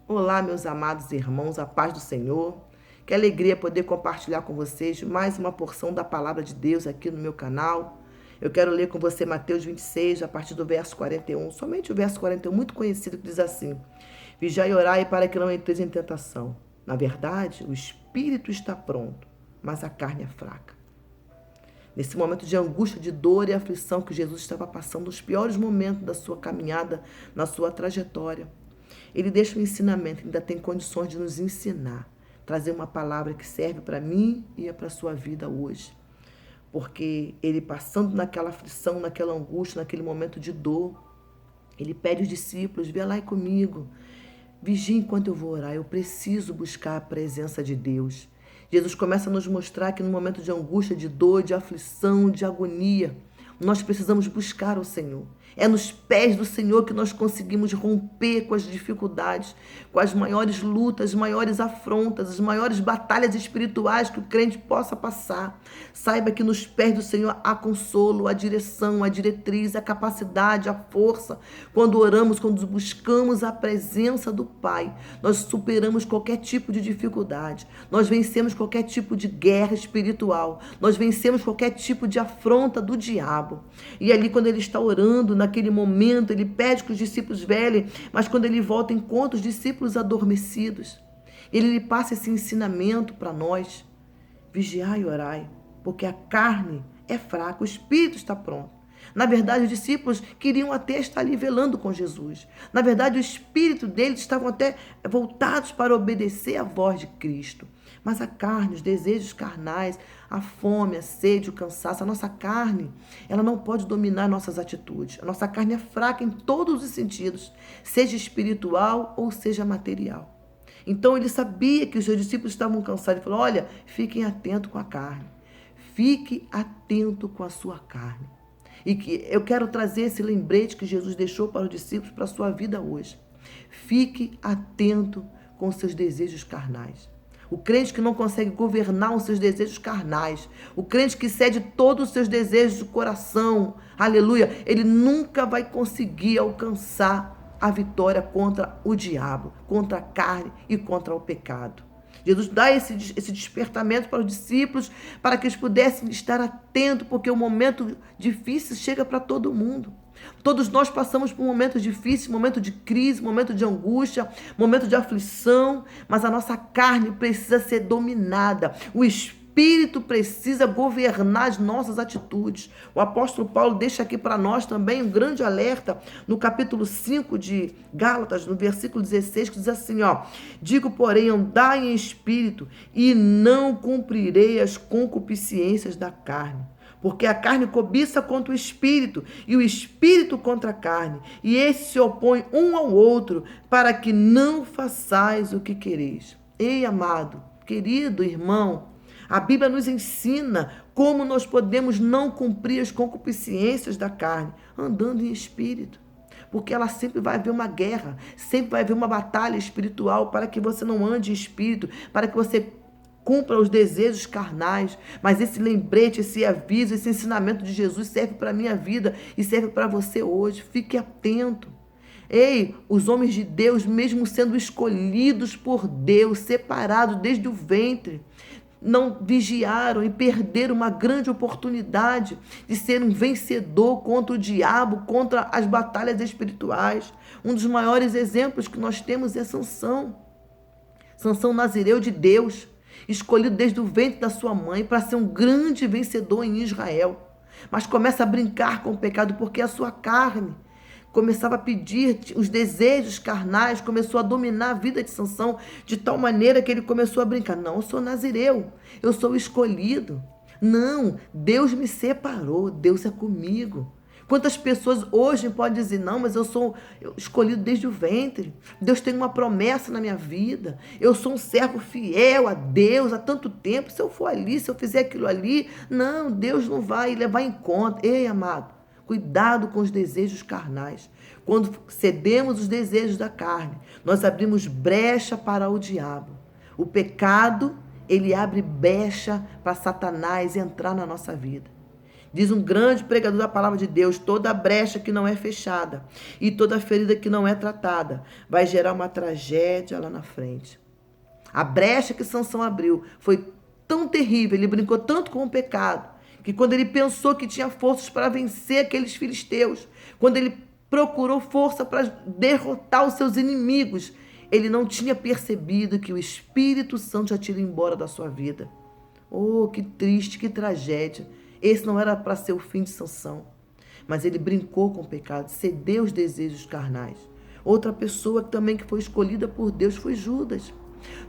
Olá, meus amados irmãos, a paz do Senhor. Que alegria poder compartilhar com vocês mais uma porção da palavra de Deus aqui no meu canal. Eu quero ler com você Mateus 26, a partir do verso 41, somente o verso 41, muito conhecido, que diz assim: Vigiai e orai para que não entreis em tentação. Na verdade, o espírito está pronto, mas a carne é fraca. Nesse momento de angústia, de dor e aflição que Jesus estava passando, os piores momentos da sua caminhada, na sua trajetória, ele deixa um ensinamento, ainda tem condições de nos ensinar, trazer uma palavra que serve para mim e para a sua vida hoje. Porque ele passando naquela aflição, naquela angústia, naquele momento de dor, ele pede aos discípulos: vê lá comigo, vigie enquanto eu vou orar, eu preciso buscar a presença de Deus. Jesus começa a nos mostrar que no momento de angústia, de dor, de aflição, de agonia, nós precisamos buscar o Senhor. É nos pés do Senhor que nós conseguimos romper com as dificuldades, com as maiores lutas, as maiores afrontas, as maiores batalhas espirituais que o crente possa passar. Saiba que nos pés do Senhor há consolo, a direção, a diretriz, a capacidade, a força. Quando oramos, quando buscamos a presença do Pai, nós superamos qualquer tipo de dificuldade, nós vencemos qualquer tipo de guerra espiritual, nós vencemos qualquer tipo de afronta do diabo. E ali, quando ele está orando, naquele momento, ele pede que os discípulos velem, mas quando ele volta, encontra os discípulos adormecidos. Ele lhe passa esse ensinamento para nós: vigiai e orai, porque a carne é fraca, o espírito está pronto. Na verdade, os discípulos queriam até estar ali velando com Jesus. Na verdade, o espírito deles estavam até voltados para obedecer à voz de Cristo. Mas a carne, os desejos carnais, a fome, a sede, o cansaço, a nossa carne, ela não pode dominar nossas atitudes. A nossa carne é fraca em todos os sentidos, seja espiritual ou seja material. Então ele sabia que os seus discípulos estavam cansados. Ele falou: olha, fiquem atentos com a carne. Fique atento com a sua carne. E que eu quero trazer esse lembrete que Jesus deixou para os discípulos, para a sua vida hoje. Fique atento com os seus desejos carnais. O crente que não consegue governar os seus desejos carnais, o crente que cede todos os seus desejos do coração, aleluia, ele nunca vai conseguir alcançar a vitória contra o diabo, contra a carne e contra o pecado. Jesus dá esse despertamento para os discípulos, para que eles pudessem estar atentos, porque o momento difícil chega para todo mundo. Todos nós passamos por momentos difíceis, momento de crise, momento de angústia, momento de aflição, mas a nossa carne precisa ser dominada. O Espírito precisa governar as nossas atitudes. O apóstolo Paulo deixa aqui para nós também um grande alerta no capítulo 5 de Gálatas, no versículo 16, que diz assim, ó: digo, porém, andai em espírito e não cumprirei as concupiscências da carne. Porque a carne cobiça contra o espírito, e o espírito contra a carne, e esses se opõem um ao outro, para que não façais o que quereis. Ei, amado, querido irmão, a Bíblia nos ensina como nós podemos não cumprir as concupiscências da carne, andando em espírito. Porque ela sempre vai haver uma guerra, sempre vai haver uma batalha espiritual, para que você não ande em espírito, para que você cumpra os desejos carnais. Mas esse lembrete, esse aviso, esse ensinamento de Jesus serve para a minha vida e serve para você hoje. Fique atento. Ei, os homens de Deus, mesmo sendo escolhidos por Deus, separados desde o ventre, não vigiaram e perderam uma grande oportunidade de ser um vencedor contra o diabo, contra as batalhas espirituais. Um dos maiores exemplos que nós temos é Sansão. Sansão, nazireu de Deus, escolhido desde o ventre da sua mãe para ser um grande vencedor em Israel. Mas começa a brincar com o pecado, porque a sua carne começava a pedir, os desejos carnais começou a dominar a vida de Sansão, de tal maneira que ele começou a brincar. Não, eu sou nazireu, eu sou escolhido. Não, Deus me separou, Deus é comigo. Quantas pessoas hoje podem dizer: não, mas eu sou escolhido desde o ventre, Deus tem uma promessa na minha vida, eu sou um servo fiel a Deus há tanto tempo, se eu for ali, se eu fizer aquilo ali, não, Deus não vai levar em conta. Ei, amado, cuidado com os desejos carnais. Quando cedemos os desejos da carne, nós abrimos brecha para o diabo. O pecado, ele abre brecha para Satanás entrar na nossa vida. Diz um grande pregador da palavra de Deus: toda brecha que não é fechada e toda ferida que não é tratada vai gerar uma tragédia lá na frente. A brecha que Sansão abriu foi tão terrível, ele brincou tanto com o pecado, que quando ele pensou que tinha forças para vencer aqueles filisteus, quando ele procurou força para derrotar os seus inimigos, ele não tinha percebido que o Espírito Santo já tinha ido embora da sua vida. Oh, que triste, que tragédia. Esse não era para ser o fim de Sansão. Mas ele brincou com o pecado, cedeu aos desejos carnais. Outra pessoa também que foi escolhida por Deus foi Judas.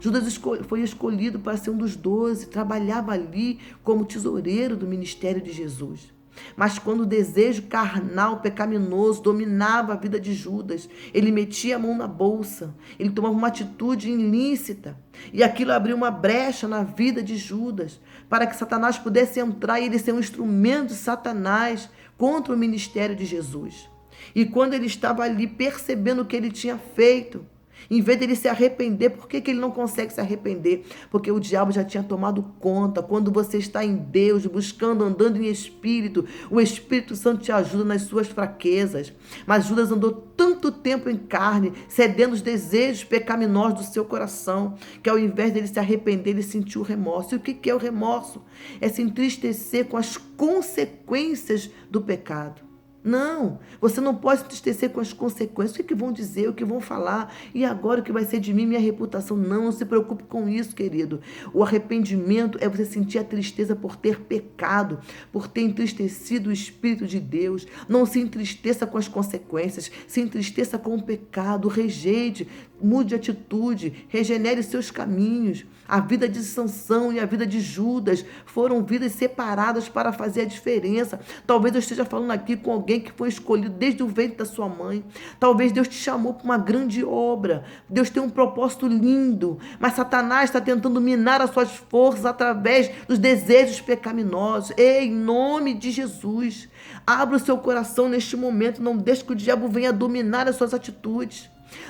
Judas foi escolhido para ser um dos 12, trabalhava ali como tesoureiro do ministério de Jesus. Mas quando o desejo carnal, pecaminoso, dominava a vida de Judas, ele metia a mão na bolsa, ele tomava uma atitude ilícita, e aquilo abriu uma brecha na vida de Judas, para que Satanás pudesse entrar e ele ser um instrumento de Satanás contra o ministério de Jesus. E quando ele estava ali percebendo o que ele tinha feito, em vez dele se arrepender, por que ele não consegue se arrepender? Porque o diabo já tinha tomado conta. Quando você está em Deus, buscando, andando em espírito, o Espírito Santo te ajuda nas suas fraquezas. Mas Judas andou tanto tempo em carne, cedendo os desejos pecaminosos do seu coração, que ao invés dele se arrepender, ele sentiu remorso. E o que é o remorso? É se entristecer com as consequências do pecado. Não, você não pode se entristecer com as consequências. O que vão dizer, o que vão falar? E agora o que vai ser de mim, minha reputação? Não se preocupe com isso, querido. O arrependimento é você sentir a tristeza por ter pecado, por ter entristecido o Espírito de Deus. Não se entristeça com as consequências, se entristeça com o pecado, rejeite, mude de atitude, regenere seus caminhos. A vida de Sansão e a vida de Judas foram vidas separadas para fazer a diferença. Talvez eu esteja falando aqui com alguém que foi escolhido desde o ventre da sua mãe. Talvez Deus te chamou para uma grande obra. Deus tem um propósito lindo, mas Satanás está tentando minar as suas forças através dos desejos pecaminosos. Ei, em nome de Jesus, abra o seu coração neste momento. Não deixe que o diabo venha dominar as suas atitudes.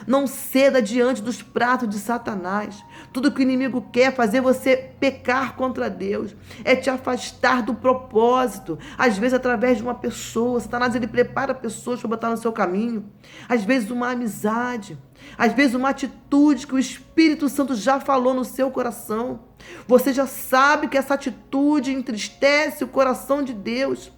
Não ceda diante dos pratos de Satanás. Tudo que o inimigo quer fazer você pecar contra Deus, é te afastar do propósito. Às vezes através de uma pessoa, Satanás ele prepara pessoas para botar no seu caminho. Às vezes uma amizade, às vezes uma atitude que o Espírito Santo já falou no seu coração. Você já sabe que essa atitude entristece o coração de Deus.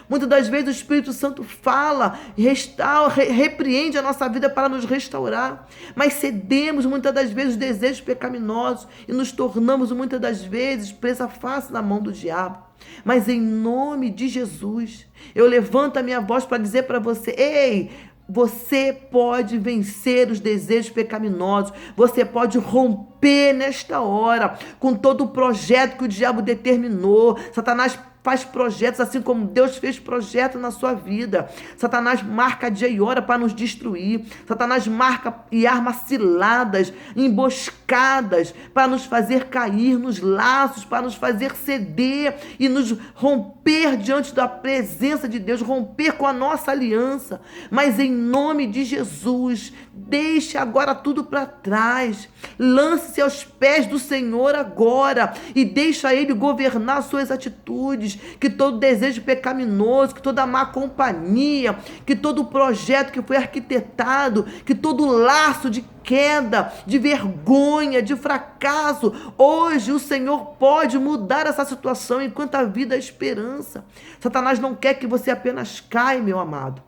Muitas das vezes o Espírito Santo fala, restaura, repreende a nossa vida para nos restaurar, mas cedemos muitas das vezes os desejos pecaminosos e nos tornamos muitas das vezes presa fácil na mão do diabo. Mas em nome de Jesus, eu levanto a minha voz para dizer para você: ei, você pode vencer os desejos pecaminosos, você pode romper nesta hora com todo o projeto que o diabo determinou. Satanás faz projetos assim como Deus fez projeto na sua vida. Satanás marca dia e hora para nos destruir. Satanás marca e arma ciladas, emboscadas para nos fazer cair nos laços, para nos fazer ceder e nos romper diante da presença de Deus, romper com a nossa aliança. Mas em nome de Jesus, deixe agora tudo para trás. Lance-se aos pés do Senhor agora e deixa Ele governar suas atitudes. Que todo desejo pecaminoso, que toda má companhia, que todo projeto que foi arquitetado, que todo laço de queda, de vergonha, de fracasso, hoje o Senhor pode mudar essa situação enquanto a vida é esperança. Satanás não quer que você apenas caia, meu amado.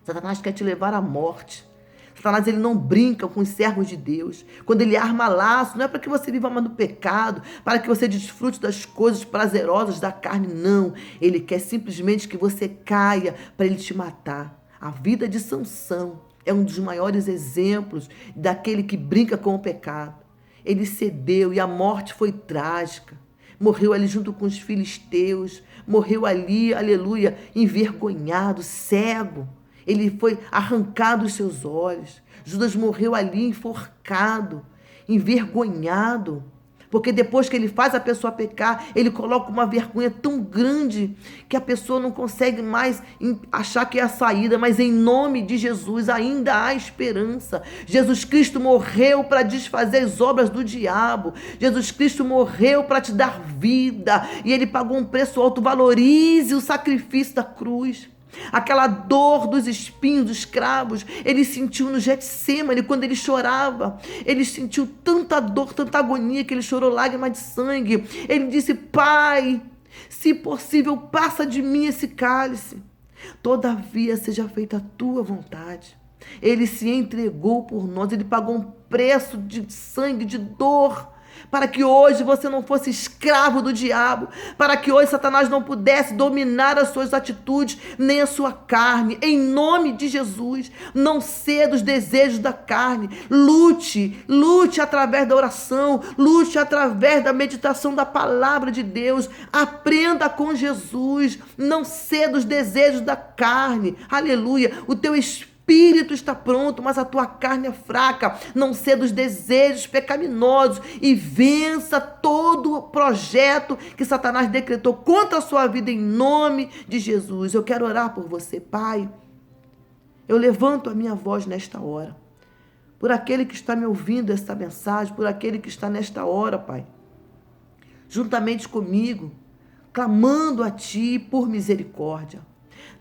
Satanás quer te levar à morte. Satanás ele não brinca com os servos de Deus. Quando ele arma laço, não é para que você viva mais no pecado, para que você desfrute das coisas prazerosas da carne, não. Ele quer simplesmente que você caia para ele te matar. A vida de Sansão é um dos maiores exemplos daquele que brinca com o pecado. Ele cedeu e a morte foi trágica. Morreu ali junto com os filisteus, morreu ali, aleluia, envergonhado, cego. Ele foi arrancado os seus olhos. Judas morreu ali enforcado, envergonhado. Porque depois que ele faz a pessoa pecar, ele coloca uma vergonha tão grande que a pessoa não consegue mais achar que é a saída. Mas em nome de Jesus ainda há esperança. Jesus Cristo morreu para desfazer as obras do diabo. Jesus Cristo morreu para te dar vida. E ele pagou um preço alto. Valorize o sacrifício da cruz. Aquela dor dos espinhos, dos cravos, ele sentiu no Getsêmani, quando ele chorava. Ele sentiu tanta dor, tanta agonia, que ele chorou lágrimas de sangue. Ele disse: Pai, se possível, passa de mim esse cálice. Todavia, seja feita a tua vontade. Ele se entregou por nós, ele pagou um preço de sangue, de dor, para que hoje você não fosse escravo do diabo, para que hoje Satanás não pudesse dominar as suas atitudes, nem a sua carne. Em nome de Jesus, não ceda os desejos da carne. Lute através da oração, lute através da meditação da palavra de Deus. Aprenda com Jesus, não ceda os desejos da carne. Aleluia. O teu espírito está pronto, mas a tua carne é fraca. Não ceda os desejos pecaminosos e vença todo o projeto que Satanás decretou contra a sua vida em nome de Jesus. Eu quero orar por você, Pai. Eu levanto a minha voz nesta hora, por aquele que está me ouvindo esta mensagem, por aquele que está nesta hora, Pai, juntamente comigo, clamando a Ti por misericórdia.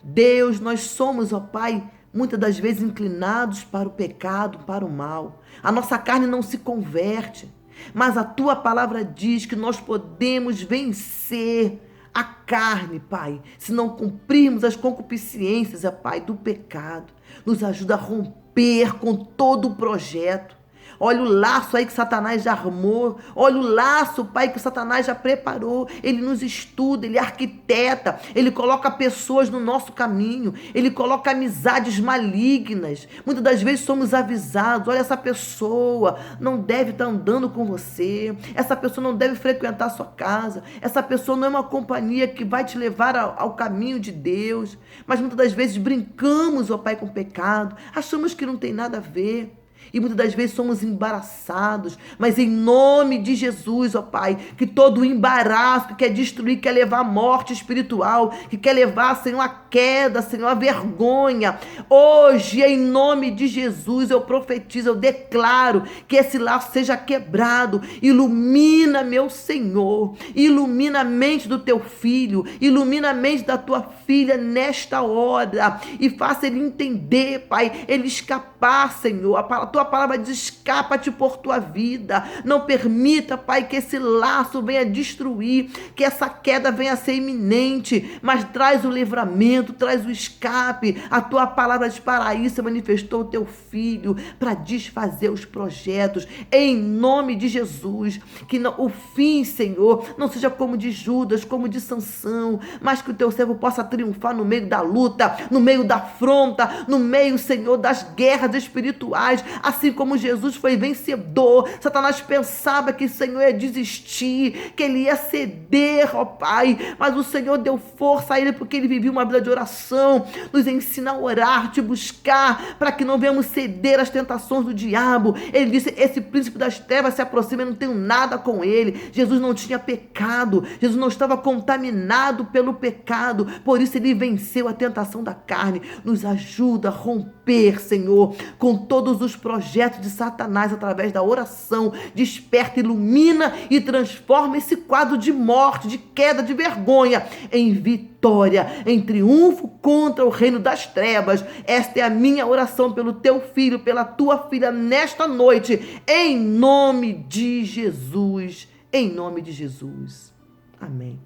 Deus, nós somos, ó Pai, muitas das vezes inclinados para o pecado, para o mal. A nossa carne não se converte, mas a tua palavra diz que nós podemos vencer a carne, Pai, se não cumprirmos as concupiscências, Pai, do pecado. Nos ajuda a romper com todo o projeto. Olha o laço aí que Satanás já armou. Olha o laço, Pai, que Satanás já preparou. Ele nos estuda, ele arquiteta. Ele coloca pessoas no nosso caminho. Ele coloca amizades malignas. Muitas das vezes somos avisados. Olha, essa pessoa não deve estar andando com você. Essa pessoa não deve frequentar a sua casa. Essa pessoa não é uma companhia que vai te levar ao caminho de Deus. Mas muitas das vezes brincamos, ó Pai, com o pecado. Achamos que não tem nada a ver. E muitas das vezes somos embaraçados, mas em nome de Jesus, ó Pai, que todo o embaraço que quer destruir, quer levar à morte espiritual, que quer levar, Senhor, a queda, Senhor, a vergonha, hoje, em nome de Jesus, eu profetizo, eu declaro que esse laço seja quebrado. Ilumina, meu Senhor, ilumina a mente do teu filho, ilumina a mente da tua filha nesta hora, e faça ele entender, Pai, ele escapar, Senhor. A tua palavra diz: escapa-te por tua vida. Não permita, Pai, que esse laço venha destruir, que essa queda venha a ser iminente, mas traz o livramento, traz o escape. A tua palavra diz: para isso manifestou o teu filho, para desfazer os projetos, em nome de Jesus. Que o fim, Senhor, não seja como de Judas, como de Sansão, mas que o teu servo possa triunfar no meio da luta, no meio da afronta, no meio, Senhor, das guerras espirituais. Assim como Jesus foi vencedor, Satanás pensava que o Senhor ia desistir, que ele ia ceder, ó Pai, mas o Senhor deu força a ele, porque ele vivia uma vida de oração. Nos ensina a orar, te buscar, para que não venhamos ceder às tentações do diabo. Ele disse: esse príncipe das trevas se aproxima, eu não tenho nada com ele. Jesus não tinha pecado, Jesus não estava contaminado pelo pecado, por isso ele venceu a tentação da carne. Nos ajuda a romper, Senhor, com todos os projetos de Satanás através da oração. Desperta, ilumina e transforma esse quadro de morte, de queda, de vergonha em vitória, em triunfo contra o reino das trevas. Esta é a minha oração pelo teu filho, pela tua filha nesta noite, em nome de Jesus, em nome de Jesus. Amém.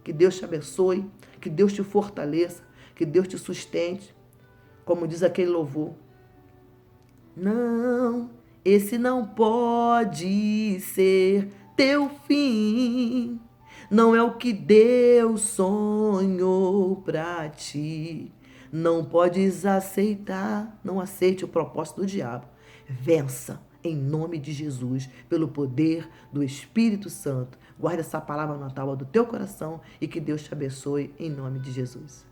Que Deus te abençoe, que Deus te fortaleça, que Deus te sustente. Como diz aquele louvor: não, esse não pode ser teu fim. Não é o que Deus sonhou pra ti. Não podes aceitar. Não aceite o propósito do diabo. Vença em nome de Jesus, pelo poder do Espírito Santo. Guarde essa palavra na tábua do teu coração e que Deus te abençoe em nome de Jesus.